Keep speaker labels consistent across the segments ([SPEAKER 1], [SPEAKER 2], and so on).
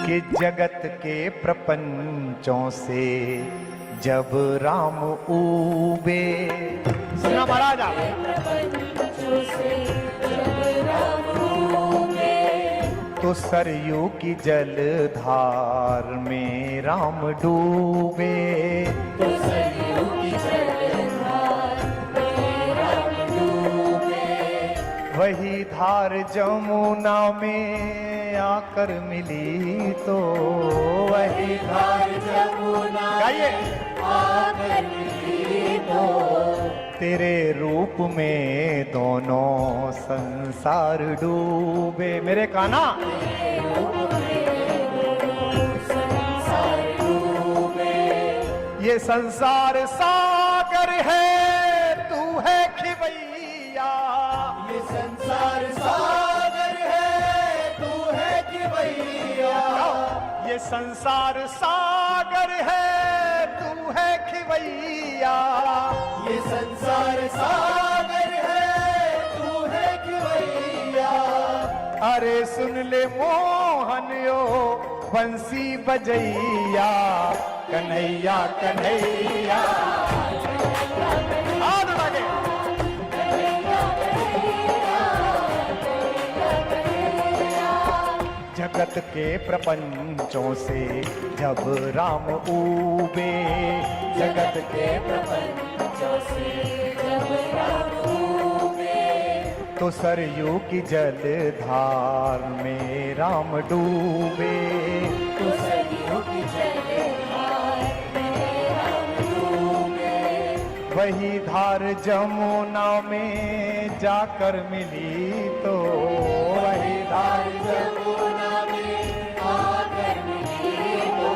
[SPEAKER 1] कि जगत के प्रपंचों से जब राम ऊबे। सुना महाराज आप? तो सरयू की जलधार में राम डूबे। तो सरयू की जलधार में राम डूबे। वही धार जमुना में आकर मिली तो वही धार जमुना गाइए आकर मिली तो तेरे रूप में दोनों संसार डूबे। मेरे काना ये संसार सागर है, तू है खिवैया। ये संसार सागर है, तू है खिवैया। ये संसार सागर है, तू है खिवैया। ये संसार सागर है, तू है खिवैया। अरे सुन ले मोहनियो बंसी बजैया, कन्हैया कन्हैया। हाथ लगे। जगत के प्रपंचों से जब राम ऊबे। जगत के प्रपंचों से जब राम ऊबे। तो सरयू की जलधार में राम डूबे। तो सरयू की जलधार में राम डूबे। वही धार जमुना में जाकर मिली तो वही धार जमुना में आकर मिली तो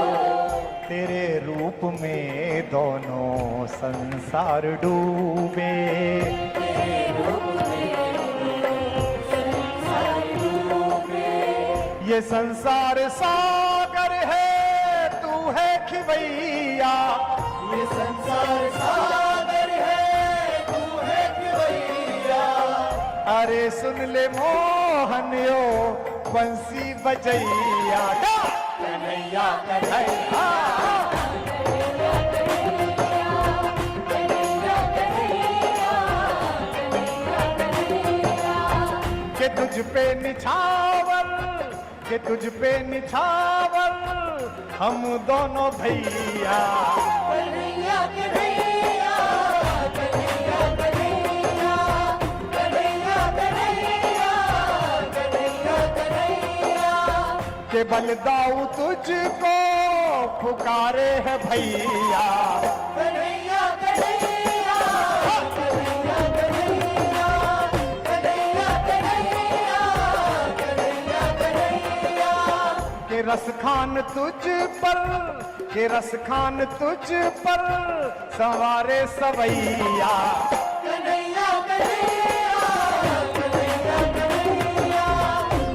[SPEAKER 1] तेरे रूप में दोनों संसार डूबे। तेरे रूप में संसार डूबे। ये संसार सागर है, तू है खिवैया। ये संसार सागर है, तू है खिवैया। अरे सुन ले मोहनियो बंसी बजैया, कन्हैया कन्हैया। के तुझ पे निछावर, के तुझ पे निछावर हम दोनों भैया। कन्हैया कन्हैया, कन्हैया कन्हैया, कन्हैया कन्हैया, कन्हैया कन्हैया। के बलदाऊ तुझको पुकारे है भैया। कन्हैया कन्हैया, कन्हैया कन्हैया, कन्हैया कन्हैया, कन्हैया कन्हैया। के रस खान तुझ पर, के रस खान तुझ पर सवारे सवैया। कन्हैया कन्हैया, कन्हैया कन्हैया,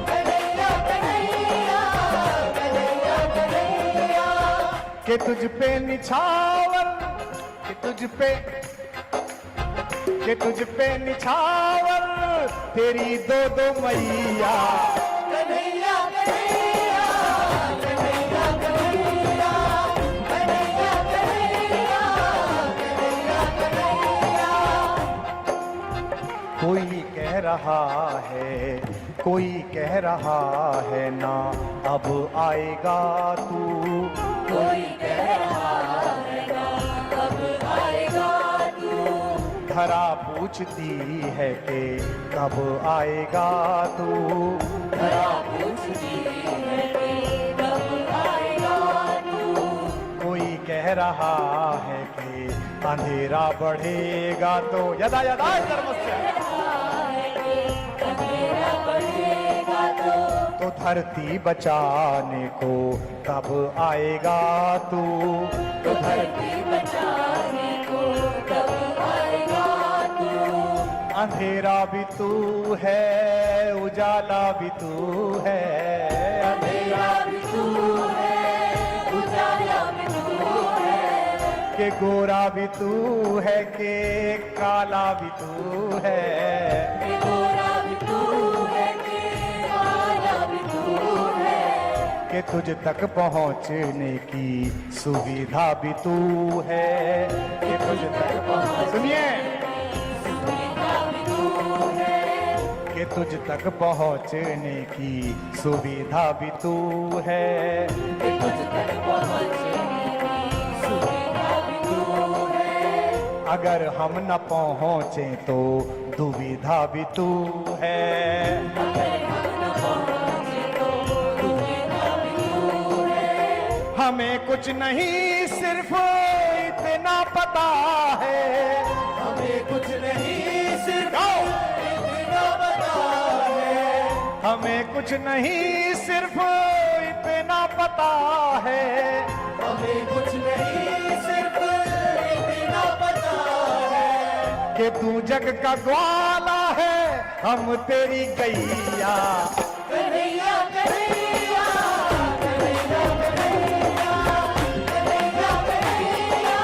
[SPEAKER 1] कन्हैया कन्हैया, कन्हैया कन्हैया। के तुझ पे निछावर, के तुझ पे, के तुझ पे निछावर तेरी दो दो मैया। कन्हैया कन्हैया, कन्हैया कन्हैया, कन्हैया कन्हैया, कन्हैया कन्हैया। कोई कह रहा है, कोई कह रहा है ना अब आएगा तू। कोई कह रहा है ना अब आएगा तू। धरा पूछती है कि कब आएगा तू। धरा पूछती है कि कब आएगा तू। कोई कह रहा है कि अंधेरा बढ़ेगा तो यदा यदा धर्मस्य। तो धरती बचाने को कब आएगा तू। तो धरती बचाने को कब आएगा तू। अंधेरा भी तू है, उजाला भी तू है। अंधेरा भी तू है, उजाला भी तू है। के गोरा भी तू है, के काला भी तू है। के गोरा भी तू है, कि तुझ तक पहुंचने की सुविधा भी तू है, कि तुझ तक सुनिए, कि तुझ तक पहुंचने की सुविधा भी तू है, कि तुझ तक पहुंचने की सुविधा भी तू है। अगर हम न पहुंचे तो दुविधा भी तू है, अगर हम न पहुंचे तो दुविधा भी तू है। हमें कुछ नहीं सिर्फ इतना पता है, हमें कुछ नहीं सिर्फ इतना पता है, हमें कुछ नहीं सिर्फ इतना पता है, हमें कुछ नहीं सिर्फ इतना पता है कि तू जग का ग्वाला है, हम तेरी गैया। कन्हैया कन्हैया कन्हैया कन्हैया कन्हैया कन्हैया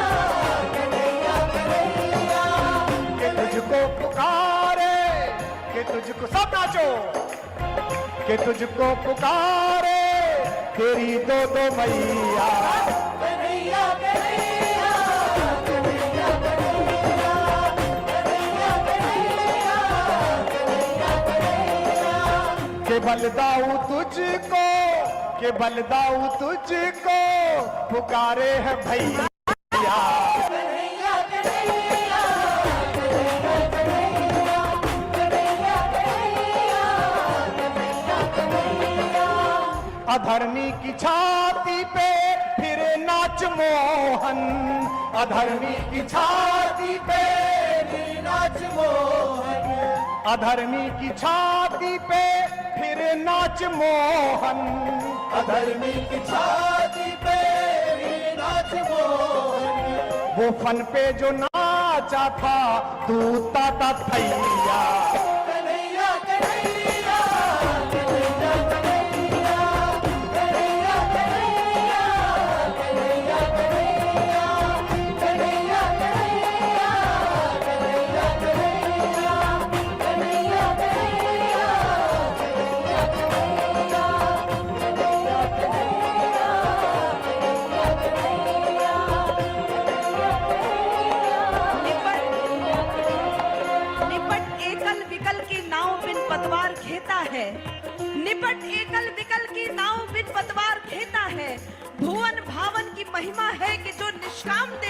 [SPEAKER 1] कन्हैया कन्हैया, कि तुझको पुकारे, कि तुझको सब नाचो, कि तुझको पुकारे तेरी दो दो मैया। कन्हैया कन्हैया कन्हैया कन्हैया कन्हैया कन्हैया कन्हैया कन्हैया, के बलदाऊ तुझको, के बलदाऊ तुझको पुकारे है भैया। कन्हैया कन्हैया कन्हैया कन्हैया कन्हैया कन्हैया कन्हैया कन्हैया, अधर्मी की छाती पे फिर नाच मोहन, अधर्मी की छाती पे फिर नाच मोहन, अधर्मी की छाती पे फिर नाच मोहन, अधर्मी की छाती पे फिर नाच मोहन। वो फन पे जो नाचा था तू ताता थैया। कन्हैया कन्हैया कन्हैया कन्हैया कन्हैया कन्हैया कन्हैया कन्हैया कन्हैया कन्हैया कन्हैया कन्हैया कन्हैया कन्हैया
[SPEAKER 2] निपट एकल विकल की नाव बिन पतवार खेता है, निपट एकल विकल की नाव बिन पतवार खेता है। भुवन भावन की महिमा है कि जो निष्काम दे